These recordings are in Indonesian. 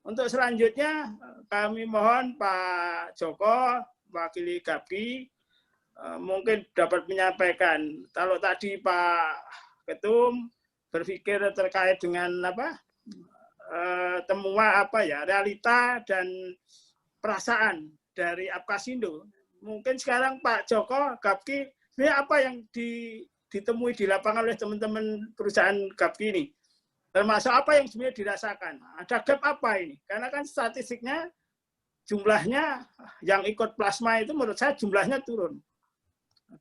Untuk selanjutnya kami mohon Pak Joko, wakili Gapki, mungkin dapat menyampaikan. Kalau tadi Pak Ketum berpikir terkait dengan temuan realita dan perasaan dari Apkasindo. Mungkin sekarang Pak Joko, Gapki, ini apa yang ditemui di lapangan oleh teman-teman perusahaan Gapki ini? Termasuk apa yang sebenarnya dirasakan? Ada gap apa ini? Karena kan statistiknya jumlahnya yang ikut plasma itu menurut saya jumlahnya turun.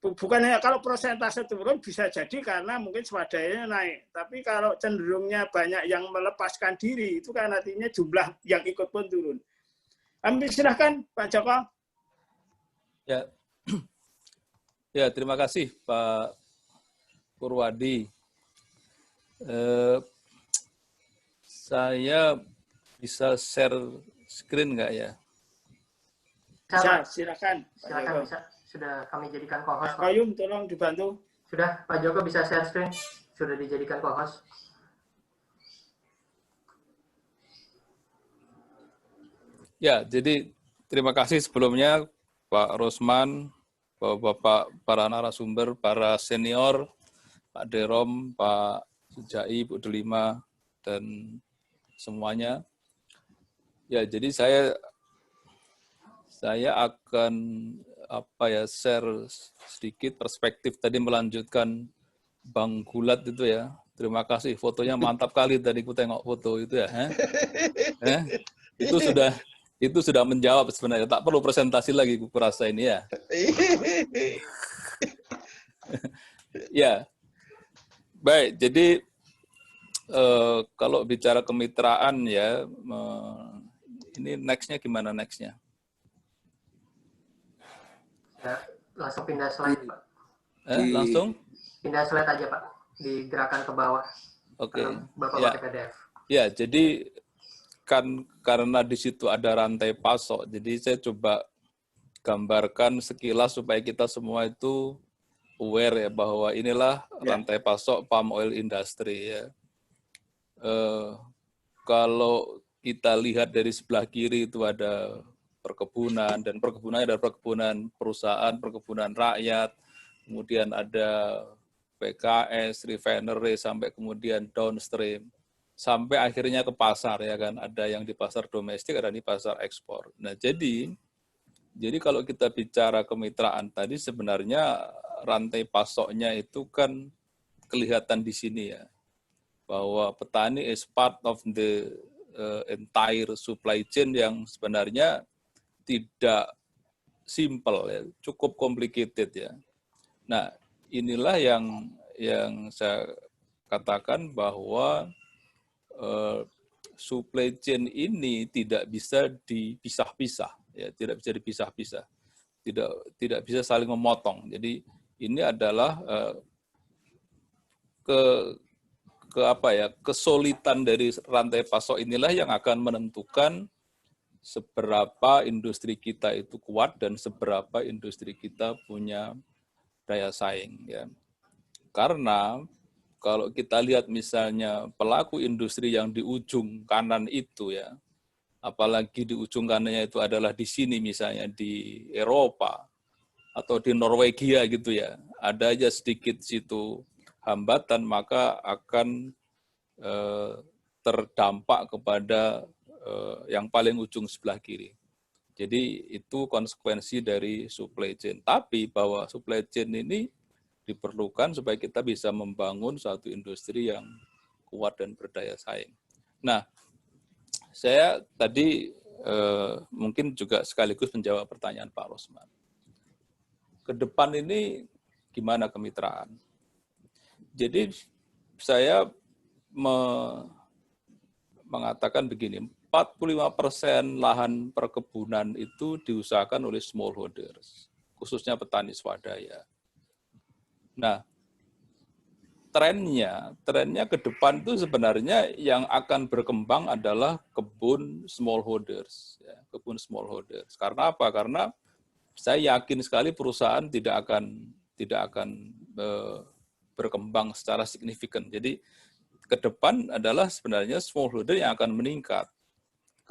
Bukan hanya kalau persentase turun bisa jadi karena mungkin swadayanya naik. Tapi kalau cenderungnya banyak yang melepaskan diri itu kan artinya jumlah yang ikut pun turun. Kami silahkan Pak Joko. Ya, ya terima kasih Pak Purwadi. Saya bisa share screen nggak ya? Bisa, silakan. Silakan bisa. Sudah kami jadikan co-host. Pak Koyum, tolong dibantu. Sudah, Pak Joko bisa share screen. Sudah dijadikan co-host. Ya, jadi terima kasih sebelumnya Pak Rosman, Bapak para narasumber, para senior, Pak Derom, Pak Sujai, Bu Delima, dan semuanya. Ya, jadi saya akan share sedikit perspektif tadi melanjutkan Bang Gulat itu ya. Terima kasih, fotonya mantap kali tadi ku tengok foto itu ya. Itu sudah menjawab sebenarnya. Tak perlu presentasi lagi ku rasa ini ya. Ya. Baik, jadi kalau bicara kemitraan ya, ini next-nya gimana next-nya? Ya, langsung pindah slide, Pak. Langsung? Pindah slide aja, Pak. Digerakkan ke bawah. Oke. Bapak Ya. pakai PDF. Ya, jadi kan karena di situ ada rantai pasok, jadi saya coba gambarkan sekilas supaya kita semua itu aware ya bahwa inilah rantai pasok palm oil industry ya. Kalau kita lihat dari sebelah kiri itu ada perkebunan, dan perkebunannya ada perkebunan perusahaan, perkebunan rakyat, kemudian ada PKS, refinery, sampai kemudian downstream, sampai akhirnya ke pasar ya kan, ada yang di pasar domestik, ada di pasar ekspor. Nah jadi kalau kita bicara kemitraan tadi sebenarnya rantai pasoknya itu kan kelihatan di sini ya, bahwa petani is part of the entire supply chain yang sebenarnya tidak simple ya, cukup complicated ya. Nah, inilah yang saya katakan bahwa supply chain ini tidak bisa dipisah-pisah ya, tidak bisa dipisah-pisah. Tidak bisa saling memotong. Jadi ini adalah kesulitan dari rantai pasok inilah yang akan menentukan seberapa industri kita itu kuat dan seberapa industri kita punya daya saing ya. Karena kalau kita lihat misalnya pelaku industri yang di ujung kanan itu ya, apalagi di ujung kanannya itu adalah di sini misalnya di Eropa atau di Norwegia gitu ya, ada aja sedikit situ hambatan maka akan terdampak kepada yang paling ujung sebelah kiri. Jadi itu konsekuensi dari supply chain. Tapi bahwa supply chain ini diperlukan supaya kita bisa membangun suatu industri yang kuat dan berdaya saing. Nah, saya tadi mungkin juga sekaligus menjawab pertanyaan Pak Rosman. Ke depan ini gimana kemitraan? Jadi saya mengatakan begini, 45% lahan perkebunan itu diusahakan oleh smallholders, khususnya petani swadaya. Nah, trennya ke depan itu sebenarnya yang akan berkembang adalah kebun smallholders, ya, kebun smallholders. Karena apa? Karena saya yakin sekali perusahaan tidak akan berkembang secara signifikan. Jadi ke depan adalah sebenarnya smallholder yang akan meningkat.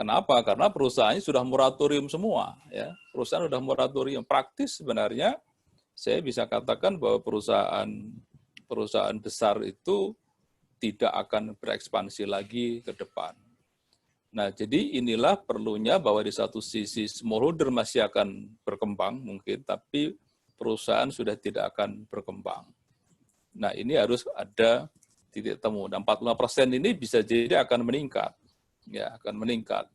Kenapa? Karena perusahaannya sudah moratorium semua, ya. Perusahaan sudah moratorium. Praktis sebenarnya saya bisa katakan bahwa perusahaan besar itu tidak akan berekspansi lagi ke depan. Nah, jadi inilah perlunya bahwa di satu sisi smallholder masih akan berkembang mungkin, tapi perusahaan sudah tidak akan berkembang. Nah, ini harus ada titik temu. Dan 45% ini bisa jadi akan meningkat. Ya, akan meningkat.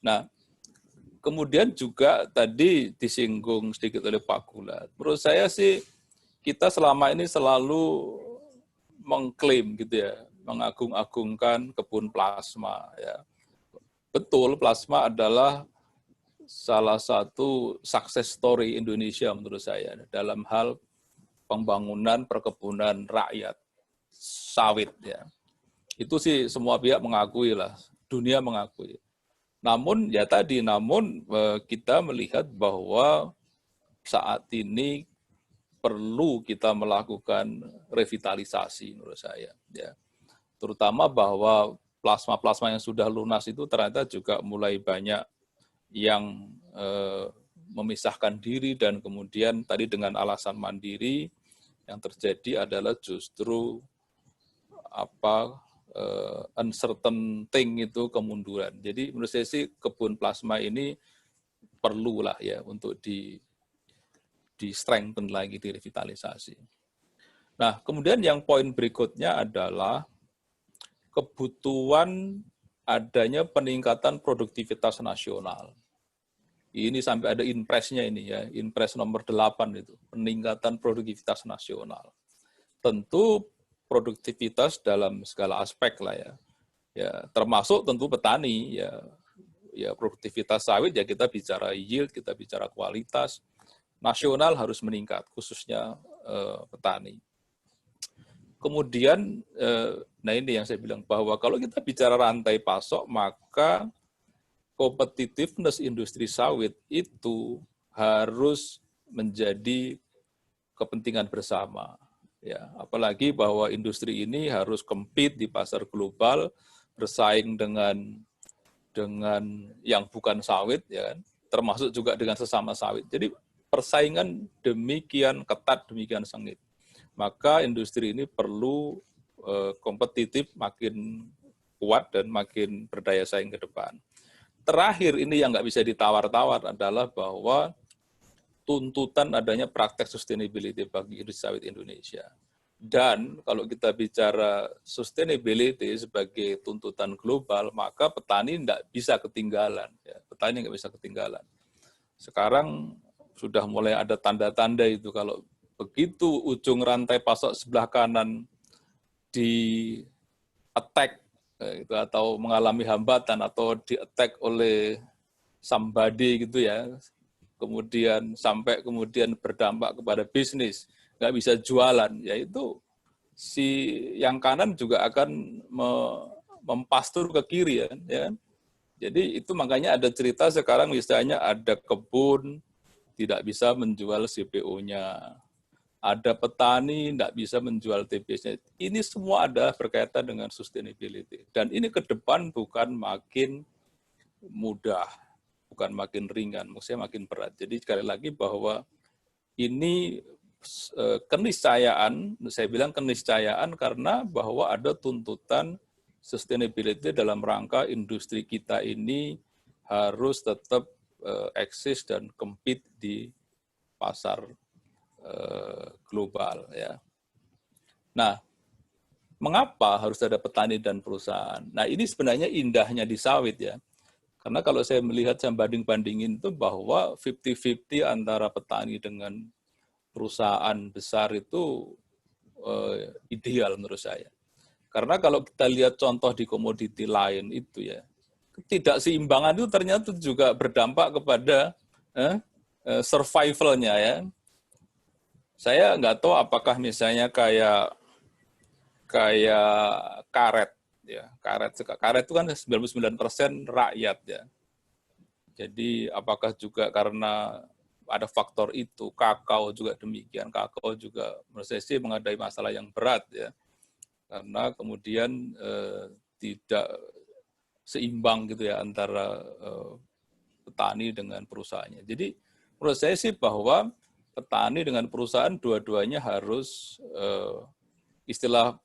Nah, kemudian juga tadi disinggung sedikit oleh Pak Gulat. Menurut saya sih kita selama ini selalu mengklaim gitu ya, mengagung-agungkan kebun plasma ya. Betul, plasma adalah salah satu success story Indonesia menurut saya dalam hal pembangunan perkebunan rakyat sawit ya. Itu sih semua pihak mengakui lah, dunia mengakui. Namun ya tadi, kita melihat bahwa saat ini perlu kita melakukan revitalisasi menurut saya ya. Terutama bahwa plasma-plasma yang sudah lunas itu ternyata juga mulai banyak yang memisahkan diri dan kemudian tadi dengan alasan mandiri yang terjadi adalah justru uncertain thing itu kemunduran. Jadi menurut saya sih kebun plasma ini perlulah ya untuk di strengthen lagi, direvitalisasi. Nah, kemudian yang poin berikutnya adalah kebutuhan adanya peningkatan produktivitas nasional. Ini sampai ada impresnya ini ya, impres nomor 8 itu, peningkatan produktivitas nasional. Tentu produktivitas dalam segala aspek lah ya. Ya, termasuk tentu petani ya. Ya produktivitas sawit ya kita bicara yield, kita bicara kualitas. Nasional harus meningkat, khususnya petani. Kemudian, nah ini yang saya bilang bahwa kalau kita bicara rantai pasok, maka competitiveness industri sawit itu harus menjadi kepentingan bersama. Ya, apalagi bahwa industri ini harus compete di pasar global, bersaing dengan yang bukan sawit, ya kan? Termasuk juga dengan sesama sawit. Jadi persaingan demikian ketat, demikian sengit. Maka industri ini perlu kompetitif, makin kuat dan makin berdaya saing ke depan. Terakhir ini yang nggak bisa ditawar-tawar adalah bahwa tuntutan adanya praktek sustainability bagi industri sawit Indonesia. Dan kalau kita bicara sustainability sebagai tuntutan global, maka petani tidak bisa ketinggalan. Ya, petani nggak bisa ketinggalan. Sekarang sudah mulai ada tanda-tanda itu kalau begitu ujung rantai pasok sebelah kanan di attack gitu, atau mengalami hambatan atau di attack oleh somebody gitu ya, kemudian sampai kemudian berdampak kepada bisnis, nggak bisa jualan, yaitu si yang kanan juga akan mempastur ke kiri ya. Jadi itu makanya ada cerita sekarang misalnya ada kebun tidak bisa menjual CPO-nya. Ada petani tidak bisa menjual TBS-nya. Ini semua ada berkaitan dengan sustainability. Dan ini ke depan bukan makin mudah, bukan makin ringan, maksudnya makin berat. Jadi sekali lagi bahwa ini keniscayaan, saya bilang keniscayaan karena bahwa ada tuntutan sustainability dalam rangka industri kita ini harus tetap eksis dan compete di pasar global ya. Nah, mengapa harus ada petani dan perusahaan? Nah, ini sebenarnya indahnya di sawit ya. Karena kalau saya melihat, saya banding-bandingin itu bahwa 50-50 antara petani dengan perusahaan besar itu ideal menurut saya. Karena kalau kita lihat contoh di komoditi lain itu ya, ketidakseimbangan itu ternyata juga berdampak kepada survival-nya ya. Saya nggak tahu apakah misalnya kayak karet ya, karet itu kan 99% rakyat ya. Jadi apakah juga karena ada faktor itu, kakao juga demikian, kakao juga menurut saya sih menghadapi masalah yang berat ya. Karena kemudian tidak seimbang gitu ya antara petani dengan perusahaannya. Jadi menurut saya sih bahwa petani dengan perusahaan dua-duanya harus istilah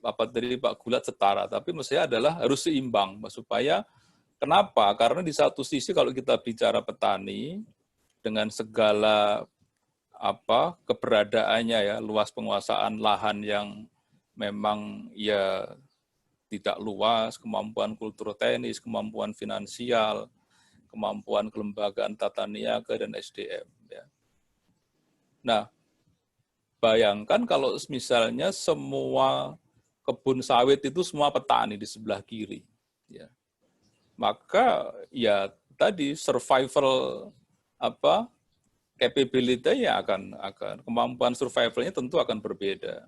apa tadi Pak Gulat setara, tapi menurut saya adalah harus seimbang supaya kenapa? Karena di satu sisi kalau kita bicara petani dengan segala keberadaannya ya, luas penguasaan lahan yang memang ya tidak luas, kemampuan kultur teknis, kemampuan finansial, kemampuan kelembagaan tata niaga dan SDM. Ya. Nah, bayangkan kalau misalnya semua kebun sawit itu semua petani di sebelah kiri, ya. Maka ya tadi survival capability-nya akan kemampuan survival-nya tentu akan berbeda.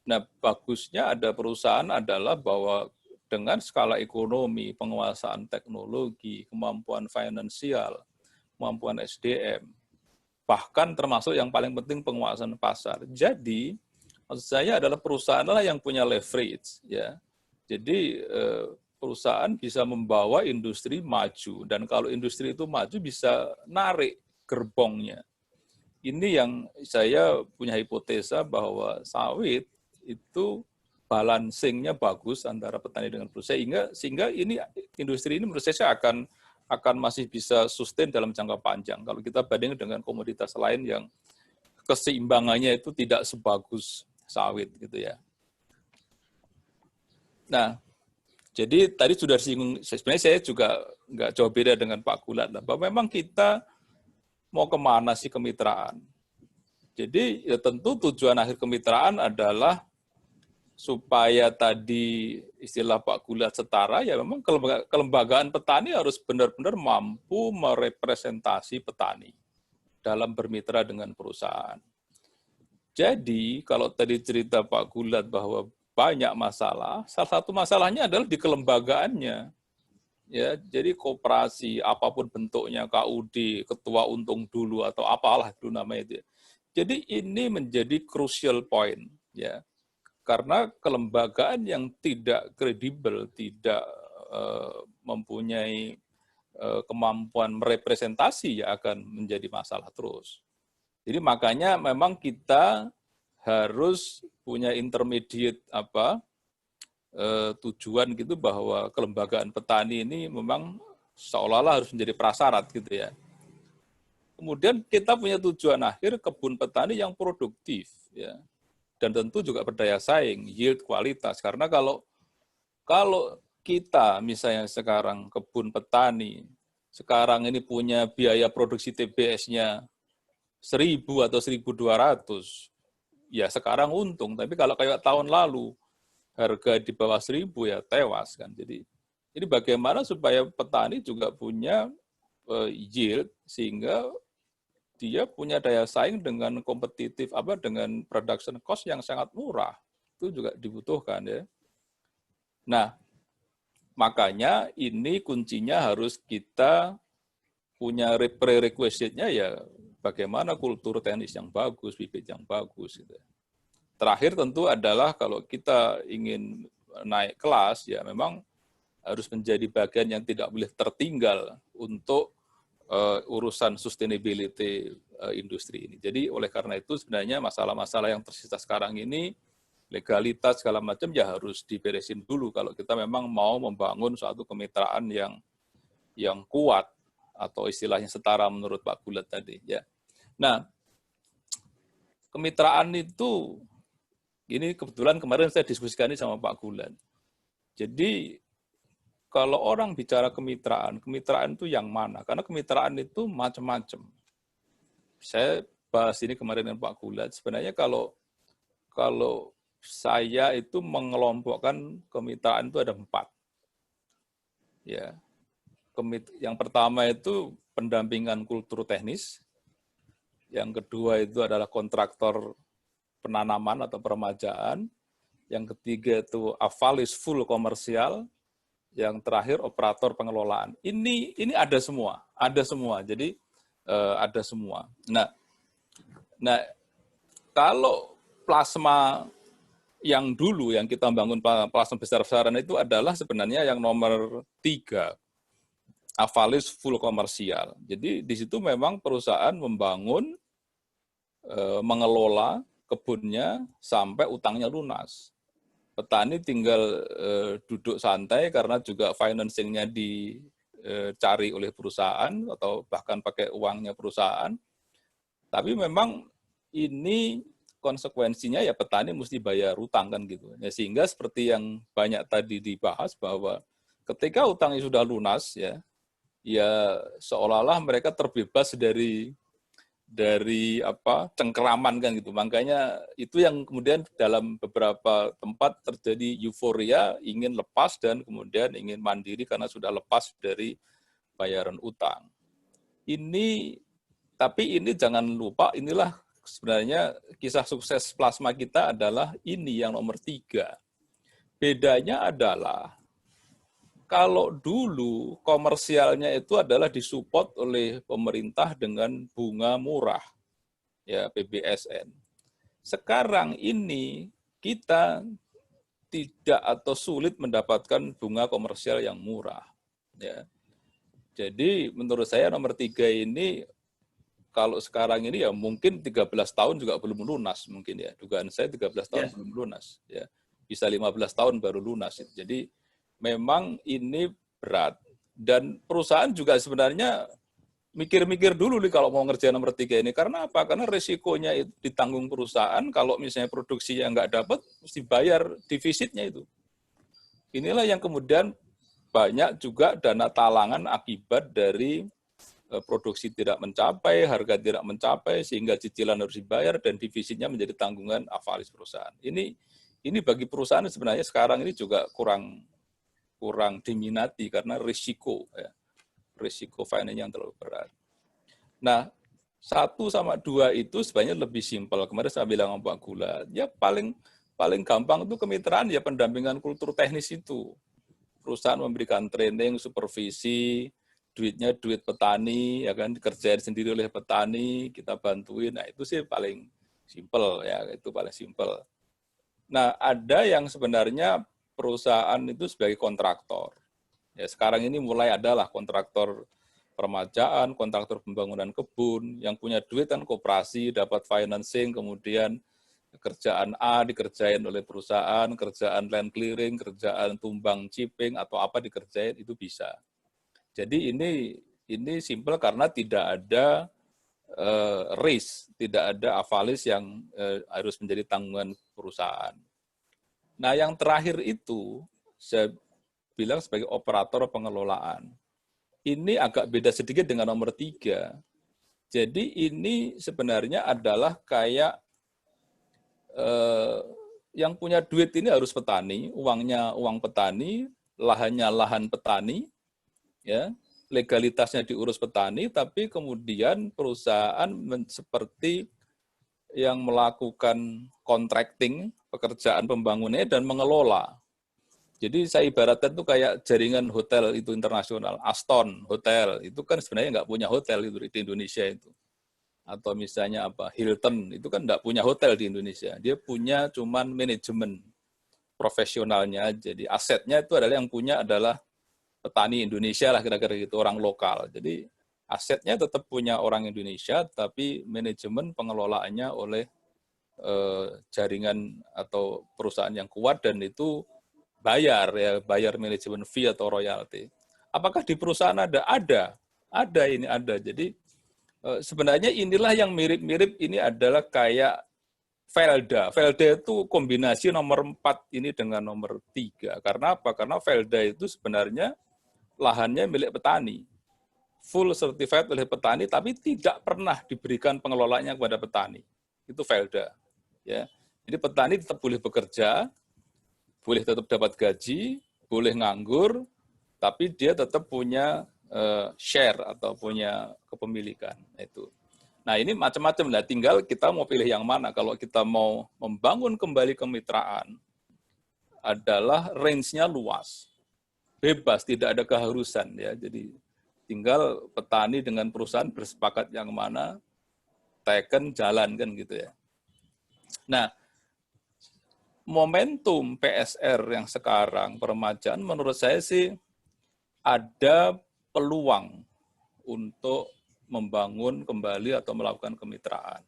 Nah, bagusnya ada perusahaan adalah bahwa dengan skala ekonomi, penguasaan teknologi, kemampuan finansial, kemampuan SDM, bahkan termasuk yang paling penting penguasaan pasar. Jadi, maksud saya adalah perusahaan yang punya leverage, ya. Jadi perusahaan bisa membawa industri maju, dan kalau industri itu maju bisa narik gerbongnya. Ini yang saya punya hipotesa bahwa sawit itu balancing-nya bagus antara petani dengan perusahaan, sehingga ini industri ini menurut saya akan masih bisa sustain dalam jangka panjang kalau kita bandingkan dengan komoditas lain yang keseimbangannya itu tidak sebagus sawit gitu ya. Nah, jadi tadi sudah disinggung, sebenarnya saya juga nggak jauh beda dengan Pak Gulat, bahwa memang kita mau kemana sih kemitraan. Jadi ya tentu tujuan akhir kemitraan adalah supaya tadi istilah Pak Gulat setara, ya memang kelembagaan petani harus benar-benar mampu merepresentasi petani dalam bermitra dengan perusahaan. Jadi kalau tadi cerita Pak Gulat bahwa banyak masalah, salah satu masalahnya adalah di kelembagaannya. Ya, jadi koperasi apapun bentuknya, KUD, ketua untung dulu atau apalah itu namanya itu. Jadi ini menjadi crucial point, ya. Karena kelembagaan yang tidak kredibel, tidak mempunyai kemampuan merepresentasi ya akan menjadi masalah terus. Jadi makanya memang kita harus punya intermediate tujuan gitu bahwa kelembagaan petani ini memang seolah-olah harus menjadi prasyarat gitu ya. Kemudian kita punya tujuan akhir kebun petani yang produktif ya. Dan tentu juga berdaya saing, yield, kualitas. Karena kalau kita misalnya sekarang kebun petani, sekarang ini punya biaya produksi TBS-nya 1.000 atau 1.200, ya sekarang untung. Tapi kalau kayak tahun lalu, harga di bawah 1.000 ya tewas kan. Jadi bagaimana supaya petani juga punya yield, sehingga dia punya daya saing dengan kompetitif dengan production cost yang sangat murah. Itu juga dibutuhkan ya. Nah, makanya ini kuncinya harus kita punya prerequisite-nya ya bagaimana kultur teknis yang bagus, bibit yang bagus gitu. Terakhir tentu adalah kalau kita ingin naik kelas ya memang harus menjadi bagian yang tidak boleh tertinggal untuk urusan sustainability industri ini. Jadi oleh karena itu sebenarnya masalah-masalah yang tersisa sekarang ini, legalitas segala macam ya harus diberesin dulu kalau kita memang mau membangun suatu kemitraan yang kuat atau istilahnya setara menurut Pak Gulat tadi ya. Nah, kemitraan itu ini kebetulan kemarin saya diskusikan ini sama Pak Gulat. Jadi kalau orang bicara kemitraan itu yang mana? Karena kemitraan itu macam-macam. Saya bahas ini kemarin dengan Pak Gulat. Sebenarnya kalau saya itu mengelompokkan kemitraan itu ada 4. Ya. Yang pertama itu pendampingan kultur teknis. Yang kedua itu adalah kontraktor penanaman atau peremajaan. Yang ketiga itu avalis full komersial. Yang terakhir operator pengelolaan. Ini ada semua. Jadi ada semua. Nah kalau plasma yang dulu yang kita bangun pelaksana besar-besaran itu adalah sebenarnya yang nomor 3, Avalis full komersial. Jadi di situ memang perusahaan membangun, mengelola kebunnya sampai utangnya lunas. Petani tinggal duduk santai karena juga financing-nya dicari oleh perusahaan atau bahkan pakai uangnya perusahaan. Tapi memang ini konsekuensinya ya petani mesti bayar utang kan gitu. Ya, sehingga seperti yang banyak tadi dibahas bahwa ketika utangnya sudah lunas ya seolah-olah mereka terbebas dari cengkeraman kan gitu. Makanya itu yang kemudian dalam beberapa tempat terjadi euforia ingin lepas dan kemudian ingin mandiri karena sudah lepas dari bayaran utang. Tapi ini jangan lupa, inilah sebenarnya kisah sukses plasma kita adalah ini yang nomor 3. Bedanya adalah kalau dulu komersialnya itu adalah disupport oleh pemerintah dengan bunga murah, ya PBSN. Sekarang ini kita tidak atau sulit mendapatkan bunga komersial yang murah. Ya. Jadi menurut saya nomor 3 ini kalau sekarang ini ya mungkin 13 tahun juga belum lunas mungkin ya. Dugaan saya 13 tahun belum lunas ya. Bisa 15 tahun baru lunas. Jadi memang ini berat dan perusahaan juga sebenarnya mikir-mikir dulu nih kalau mau ngerjain nomor 3 ini. Karena apa? Karena resikonya itu ditanggung perusahaan kalau misalnya produksinya nggak dapat mesti bayar defisitnya itu. Inilah yang kemudian banyak juga dana talangan akibat dari produksi tidak mencapai, harga tidak mencapai, sehingga cicilan harus dibayar dan defisitnya menjadi tanggungan Avalis perusahaan. Ini bagi perusahaan sebenarnya sekarang ini juga kurang diminati karena risiko finance yang terlalu berat. Nah, 1 sama 2 itu sebenarnya lebih simpel. Kemarin saya bilang sama Pak Gula, ya paling gampang itu kemitraan ya pendampingan kultur teknis itu. Perusahaan memberikan training, supervisi, duitnya duit petani, ya kan, dikerjain sendiri oleh petani, kita bantuin. Nah, itu sih paling simpel ya, itu paling simpel. Nah, ada yang sebenarnya perusahaan itu sebagai kontraktor. Ya, sekarang ini mulai adalah kontraktor permajaan, kontraktor pembangunan kebun, yang punya duit kan koperasi, dapat financing, kemudian kerjaan A dikerjain oleh perusahaan, kerjaan land clearing, kerjaan tumbang chipping, atau apa dikerjain, itu bisa. Jadi ini simpel karena tidak ada risk, tidak ada Avalis yang harus menjadi tanggungan perusahaan. Nah, yang terakhir itu saya bilang sebagai operator pengelolaan. Ini agak beda sedikit dengan nomor 3. Jadi ini sebenarnya adalah kayak yang punya duit ini harus petani, uangnya uang petani, lahannya lahan petani, ya, legalitasnya diurus petani, tapi kemudian perusahaan seperti yang melakukan contracting, pekerjaan pembangunannya dan mengelola. Jadi saya ibaratkan itu kayak jaringan hotel itu internasional, Aston Hotel, itu kan sebenarnya nggak punya hotel itu di Indonesia itu. Atau misalnya apa, Hilton, itu kan nggak punya hotel di Indonesia. Dia punya cuman manajemen profesionalnya. Jadi asetnya itu adalah yang punya adalah petani Indonesia lah kira-kira gitu, orang lokal. Jadi asetnya tetap punya orang Indonesia, tapi manajemen pengelolaannya oleh jaringan atau perusahaan yang kuat dan itu bayar manajemen fee atau royalti. Apakah di perusahaan ada? Ada ini ada. Jadi sebenarnya inilah yang mirip-mirip ini adalah kayak Velda. Velda itu kombinasi nomor 4 ini dengan nomor 3. Karena apa? Karena Velda itu sebenarnya lahannya milik petani. Full certified oleh petani, tapi tidak pernah diberikan pengelolaannya kepada petani. Itu Velda. Ya. Jadi petani tetap boleh bekerja, boleh tetap dapat gaji, boleh nganggur, tapi dia tetap punya share atau punya kepemilikan. Itu. Nah ini macam-macam. Nah, tinggal kita mau pilih yang mana. Kalau kita mau membangun kembali kemitraan, adalah range-nya luas. Bebas, tidak ada keharusan ya. Jadi tinggal petani dengan perusahaan bersepakat yang mana, teken jalan kan gitu ya. Nah, momentum PSR yang sekarang peremajaan menurut saya sih ada peluang untuk membangun kembali atau melakukan kemitraan.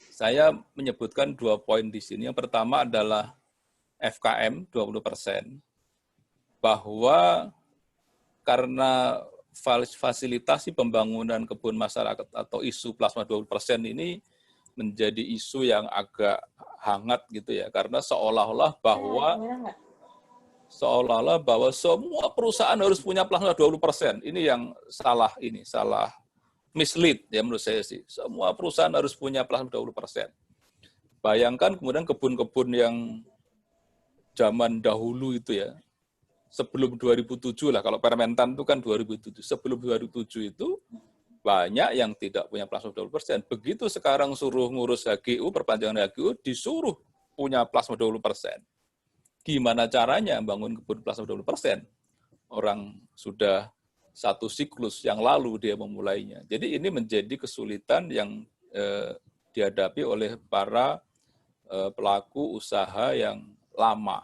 Saya menyebutkan 2 poin di sini. Yang pertama adalah FKM 20%, bahwa karena fasilitasi pembangunan kebun masyarakat atau isu plasma 20% ini menjadi isu yang agak hangat gitu ya, karena seolah-olah bahwa semua perusahaan harus punya plasma 20%. Ini yang salah mislead ya menurut saya sih. Semua perusahaan harus punya plasma 20%. Bayangkan kemudian kebun-kebun yang zaman dahulu itu ya, sebelum 2007 lah, kalau Permentan itu kan 2007. Sebelum 2007 itu banyak yang tidak punya plasma 20%. Begitu sekarang suruh ngurus HGU, perpanjangan HGU, disuruh punya plasma 20%. Gimana caranya bangun kebun plasma 20%? Orang sudah satu siklus yang lalu dia memulainya. Jadi ini menjadi kesulitan yang dihadapi oleh para pelaku usaha yang lama.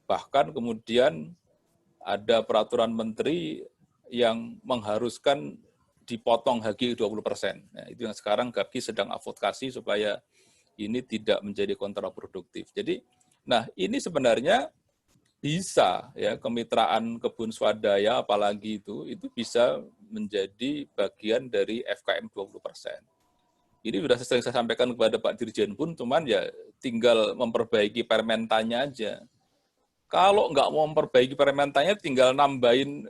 Bahkan kemudian ada peraturan menteri yang mengharuskan dipotong HGU 20%. Nah, itu yang sekarang GAPKI sedang advokasi supaya ini tidak menjadi kontraproduktif. Jadi, nah ini sebenarnya bisa ya, kemitraan kebun swadaya apalagi itu bisa menjadi bagian dari FKM 20%. Ini sudah sering saya sampaikan kepada Pak Dirjen pun, cuman ya tinggal memperbaiki permentannya aja. Kalau nggak mau memperbaiki permentannya, tinggal nambahin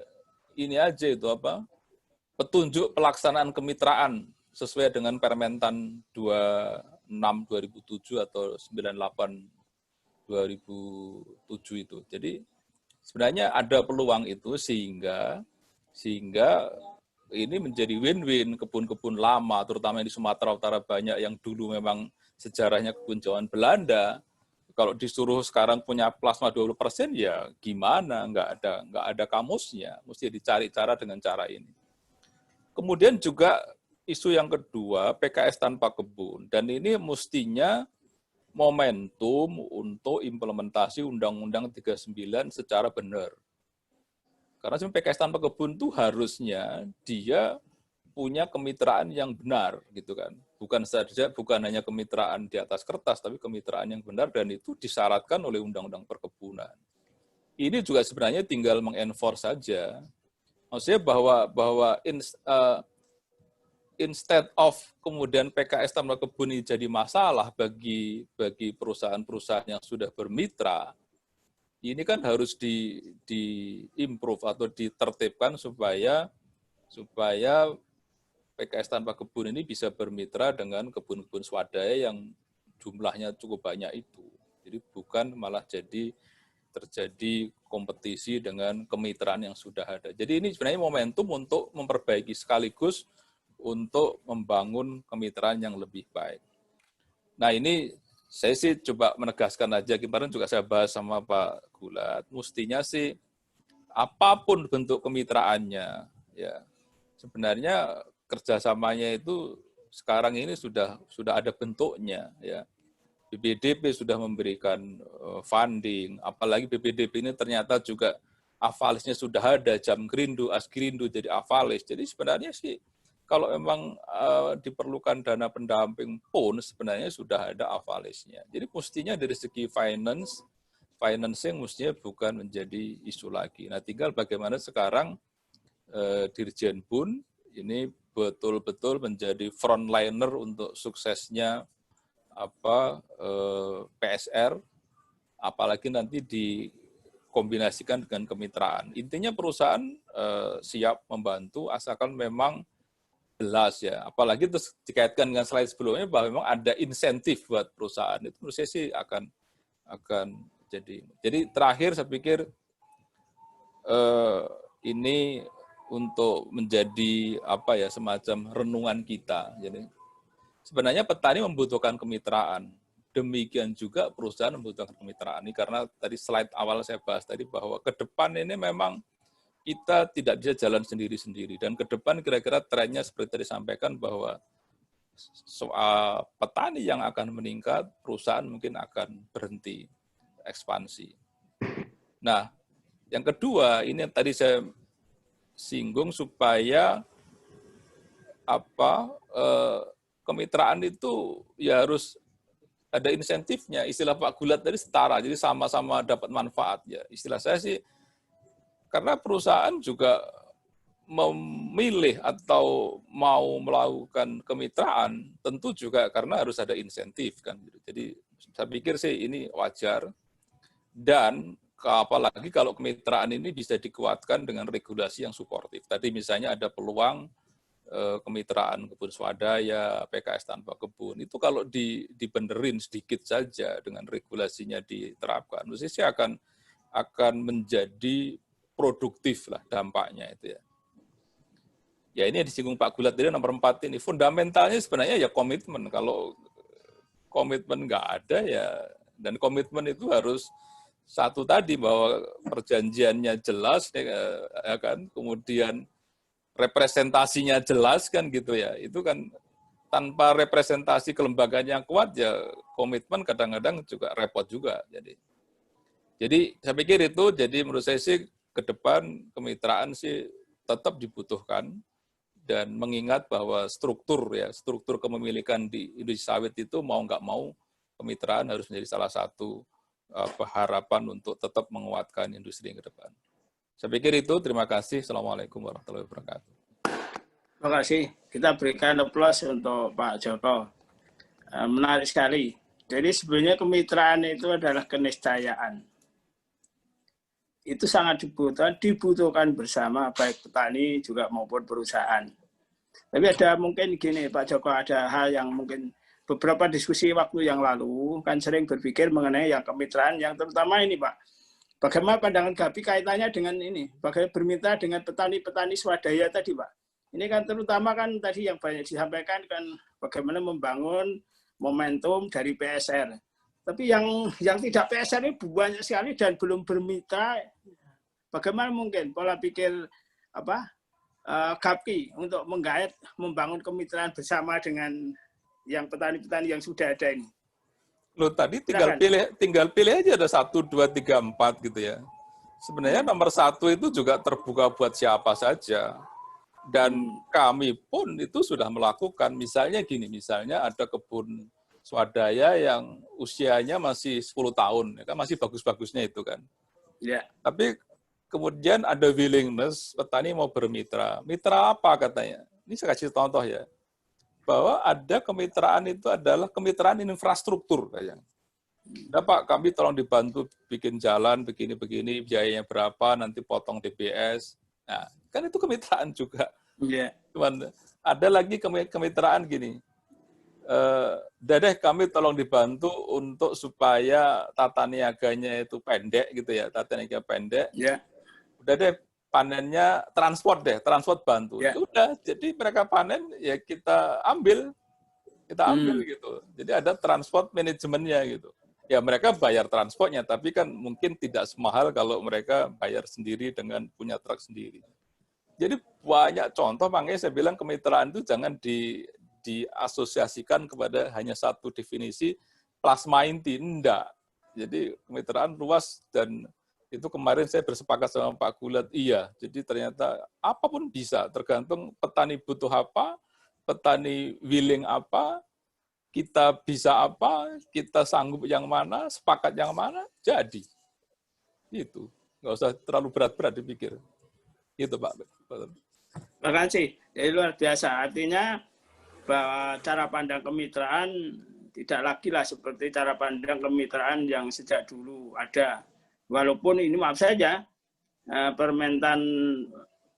ini aja itu apa, petunjuk pelaksanaan kemitraan sesuai dengan Permentan 26 2007 atau 98 2007 itu. Jadi sebenarnya ada peluang itu sehingga ini menjadi win-win. Kebun-kebun lama, terutama di Sumatera Utara banyak yang dulu memang sejarahnya kebun jawan Belanda. Kalau disuruh sekarang punya plasma 20%, ya gimana? Nggak ada kamusnya. Mesti dicari cara dengan cara ini. Kemudian juga isu yang kedua, PKS tanpa kebun. Dan ini mestinya momentum untuk implementasi Undang-Undang 39 secara benar. Karena PKS tanpa kebun itu harusnya dia punya kemitraan yang benar, gitu kan. Bukan hanya kemitraan di atas kertas, tapi kemitraan yang benar, dan itu disyaratkan oleh Undang-Undang Perkebunan. Ini juga sebenarnya tinggal mengenforce saja. Maksudnya bahwa instead of kemudian PKS tanpa kebun ini jadi masalah bagi perusahaan-perusahaan yang sudah bermitra, ini kan harus di-improve atau ditertibkan supaya PKS tanpa kebun ini bisa bermitra dengan kebun-kebun swadaya yang jumlahnya cukup banyak itu. Jadi bukan malah terjadi kompetisi dengan kemitraan yang sudah ada. Jadi ini sebenarnya momentum untuk memperbaiki sekaligus untuk membangun kemitraan yang lebih baik. Nah ini saya sih coba menegaskan aja, kemarin juga saya bahas sama Pak Gulat, mestinya sih apapun bentuk kemitraannya, ya sebenarnya kerjasamanya itu sekarang ini sudah ada bentuknya, ya. BPDB sudah memberikan funding, apalagi BPDB ini ternyata juga avalisnya sudah ada, Jamgrindu, Asgrindu jadi avalis. Jadi sebenarnya sih kalau memang diperlukan dana pendamping pun sebenarnya sudah ada avalisnya. Jadi mestinya dari segi financing mestinya bukan menjadi isu lagi. Nah tinggal bagaimana sekarang Dirjen Bun ini betul-betul menjadi frontliner untuk suksesnya PSR, apalagi nanti dikombinasikan dengan kemitraan. Intinya perusahaan siap membantu asalkan memang jelas ya. Apalagi terus dikaitkan dengan slide sebelumnya bahwa memang ada insentif buat perusahaan. Itu menurut saya sih akan jadi. Jadi terakhir saya pikir ini untuk menjadi semacam renungan kita. Jadi sebenarnya petani membutuhkan kemitraan. Demikian juga perusahaan membutuhkan kemitraan. Ini karena tadi slide awal saya bahas tadi bahwa ke depan ini memang kita tidak bisa jalan sendiri-sendiri. Dan ke depan kira-kira trennya seperti tadi disampaikan bahwa soal petani yang akan meningkat, perusahaan mungkin akan berhenti. ekspansi. Nah, yang kedua, ini yang tadi saya singgung supaya kemitraan itu ya harus ada insentifnya. Istilah Pak Gulat tadi setara, jadi sama-sama dapat manfaat ya. Istilah saya sih, karena perusahaan juga memilih atau mau melakukan kemitraan, tentu juga karena harus ada insentif kan. Jadi saya pikir sih ini wajar, dan apalagi kalau kemitraan ini bisa dikuatkan dengan regulasi yang suportif. Tadi misalnya ada peluang kemitraan kebun swadaya, PKS tanpa kebun, itu kalau dibenerin sedikit saja dengan regulasinya diterapkan, mesti sih akan menjadi produktif lah dampaknya itu ya. Ya ini yang disinggung Pak Gulat tadi nomor 4 ini, fundamentalnya sebenarnya ya komitmen. Kalau komitmen nggak ada ya, dan komitmen itu harus satu tadi, bahwa perjanjiannya jelas ya kan, kemudian representasinya jelas kan gitu ya. Itu kan tanpa representasi kelembagaan yang kuat ya komitmen kadang-kadang juga repot juga. Jadi saya pikir itu, jadi menurut saya sih ke depan kemitraan sih tetap dibutuhkan, dan mengingat bahwa struktur kepemilikan di industri sawit itu mau nggak mau kemitraan harus menjadi salah satu harapan untuk tetap menguatkan industri yang ke depan. Saya pikir itu, terima kasih. Assalamualaikum warahmatullahi wabarakatuh. Terima kasih. Kita berikan aplaus untuk Pak Joko. Menarik sekali. Jadi sebenarnya kemitraan itu adalah keniscayaan. Itu sangat dibutuhkan bersama, baik petani juga maupun perusahaan. Tapi ada mungkin gini Pak Joko, ada hal yang mungkin beberapa diskusi waktu yang lalu kan sering berpikir mengenai yang kemitraan, yang terutama ini Pak. Bagaimana pandangan GAPI kaitannya dengan ini? Bagaimana bermitra dengan petani-petani swadaya tadi Pak? Ini kan terutama kan tadi yang banyak disampaikan kan bagaimana membangun momentum dari PSR. Tapi yang tidak PSR ini banyak sekali dan belum bermitra. Bagaimana mungkin pola pikir GAPI untuk menggait membangun kemitraan bersama dengan yang petani-petani yang sudah ada ini? Loh, tadi tinggal pilih aja, ada 1, 2, 3, 4 gitu ya. Sebenarnya nomor 1 itu juga terbuka buat siapa saja. Dan kami pun itu sudah melakukan, misalnya gini, misalnya ada kebun swadaya yang usianya masih 10 tahun, ya kan, masih bagus-bagusnya itu kan. Ya. Tapi kemudian ada willingness, petani mau bermitra. Mitra apa katanya? Ini saya kasih contoh ya. Bahwa ada kemitraan itu adalah kemitraan infrastruktur kayaknya. Nah Pak, kami tolong dibantu bikin jalan begini-begini, biayanya berapa, nanti potong DBS. Nah, kan itu kemitraan juga. Yeah. Cuman ada lagi kemitraan gini. Dadeh kami tolong dibantu untuk supaya tata niaganya itu pendek gitu ya, tata niaga pendek. Yeah. Udah deh panennya transport bantu. Yeah. Udah, jadi mereka panen ya kita ambil gitu. Jadi ada transport manajemennya gitu. Ya mereka bayar transportnya, tapi kan mungkin tidak semahal kalau mereka bayar sendiri dengan punya truk sendiri. Jadi banyak contoh, makanya saya bilang kemitraan itu jangan diasosiasikan kepada hanya satu definisi plasma inti, enggak. Jadi kemitraan luas, dan itu kemarin saya bersepakat sama Pak Gulat, iya. Jadi ternyata apapun bisa, tergantung petani butuh apa, petani willing apa, kita bisa apa, kita sanggup yang mana, sepakat yang mana, jadi. Itu. Nggak usah terlalu berat-berat dipikir. Itu Pak. Terima kasih. Jadi luar biasa. Artinya bahwa cara pandang kemitraan tidak lagi lah seperti cara pandang kemitraan yang sejak dulu ada. Walaupun ini maaf saja, permentan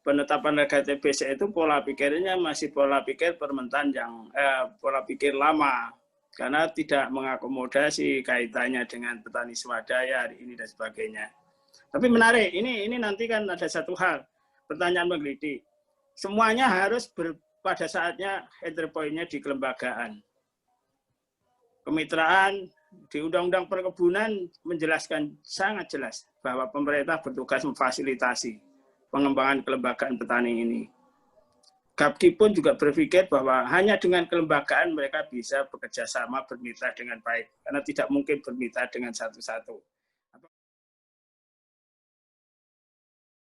penetapan harga TBC itu pola pikirnya masih pola pikir permentan yang pola pikir lama, karena tidak mengakomodasi kaitannya dengan petani swadaya hari ini dan sebagainya. Tapi menarik, ini nanti kan ada satu hal, pertanyaan menggelitik. Semuanya harus pada saatnya entry point-nya di kelembagaan. Kemitraan di Undang-Undang Perkebunan menjelaskan sangat jelas bahwa pemerintah bertugas memfasilitasi pengembangan kelembagaan petani ini. GAPI pun juga berpikir bahwa hanya dengan kelembagaan mereka bisa bekerja sama bermitra dengan baik, karena tidak mungkin bermitra dengan satu-satu.